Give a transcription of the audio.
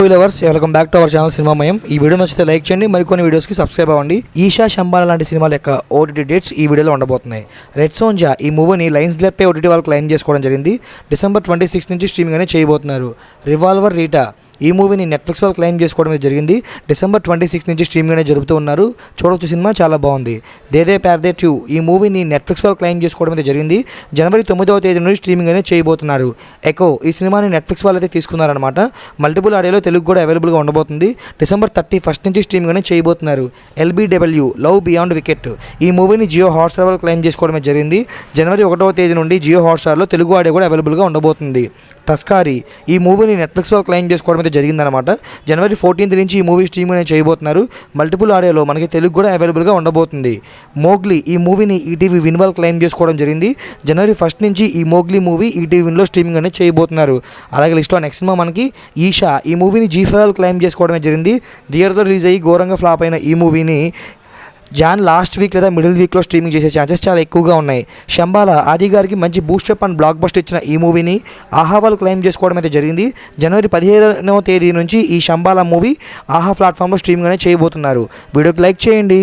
Lovers welcome back to our channel Cinemamayam. ఈ video నచ్చితే like చేయండి, మరికొన్ని వీడియోస్కి సబ్స్క్రైబ్ అవ్వండి. ఈషా శంబాలా లాంటి సినిమాల యొక్క ఓటీటీ డేట్స్ ఈ వీడియోలో ఉండబోతున్నాయి. రెడ్ సోంజా ఈ మూవీని లయన్స్ క్లబ్ పై ఓటీటీ వాళ్ళు క్లెయిమ్ చేసుకోవడం జరిగింది. December 26 నుంచి స్ట్రీమింగ్ అనేది చేయబోతున్నారు. రివాల్వర్ రీటా ఈ మూవీని నెట్ఫ్లిక్స్ వాళ్ళు క్లెయిమ్ చేసుకోవడం జరిగింది. December 26 నుంచి స్ట్రీమింగ్ అనేది జరుపుతూ ఉన్నారు. చూడవచ్చు, సినిమా చాలా బాగుంది. దేదే ప్యార్దే 2 ఈ మూవీని నెట్ఫ్లిక్స్ వాళ్ళు క్లెయిమ్ చేసుకోవడం అయితే జరిగింది. January 9వ తేదీ నుండి స్ట్రీమింగ్ అనేది చేయబోతున్నారు. ఎకో ఈ సినిమాని నెట్ఫ్లిక్స్ వాళ్ళు అయితే తీసుకున్నారనమాట. మల్టిపుల్ ఆడియోలో తెలుగు కూడా అవైలబుల్గా ఉండబోతుంది. December 31 నుంచి స్ట్రీమింగ్ అనేది చేయబోతున్నారు. LBW లవ్ బియాండ్ వికెట్ ఈ మూవీని జియో హాట్స్టార్ వాళ్ళు క్లెయిమ్ చేసుకోవడం జరిగింది. January 1వ తేదీ నుండి జియో హాట్స్టార్లో తెలుగు ఆడియో కూడా అవైలబుల్గా ఉండబోతుంది. తస్కారీ ఈ మూవీని నెట్ఫ్లిక్స్ వాళ్ళు క్లెయిమ్ చేసుకోవడం అయితే జరిగిందనమాట. January 14 నుంచి ఈ మూవీ స్ట్రీమింగ్ అనేది చేయబోతున్నారు. మల్టిపుల్ ఆడియోలో మనకి తెలుగు కూడా అవైలబుల్గా ఉండబోతుంది. మోగ్లీ ఈ మూవీని ఈటీవీ విన్ వాళ్ళు క్లెయిమ్ చేసుకోవడం జరిగింది. January 1 నుంచి ఈ మోగ్లీ మూవీ ఈటీవీ విన్లో స్ట్రీమింగ్ అనేది చేయబోతున్నారు. అలాగే లిస్ట్లో నెక్స్ట్ మనకి ఈషా ఈ మూవీని G5 క్లెయిమ్ చేసుకోవడమే జరిగింది. థియేటర్లో రిలీజ్ అయ్యి ఘోరంగా ఫ్లాప్ అయిన ఈ మూవీని లాస్ట్ వీక్ లేదా మిడిల్ వీక్లో స్ట్రీమింగ్ చేసే ఛాన్సెస్ చాలా ఎక్కువగా ఉన్నాయి. శంబాలా ఆది గారికి మంచి బూస్టప్ అండ్ బ్లాక్ బస్టర్ ఇచ్చిన ఈ మూవీని ఆహా వాళ్ళు క్లెయిమ్ చేసుకోవడం అయితే జరిగింది. January 15వ తేదీ నుంచి ఈ శంబాలా మూవీ ఆహా ప్లాట్ఫామ్లో స్ట్రీమింగ్ అనేది చేయబోతున్నారు. వీడియోకి లైక్ చేయండి.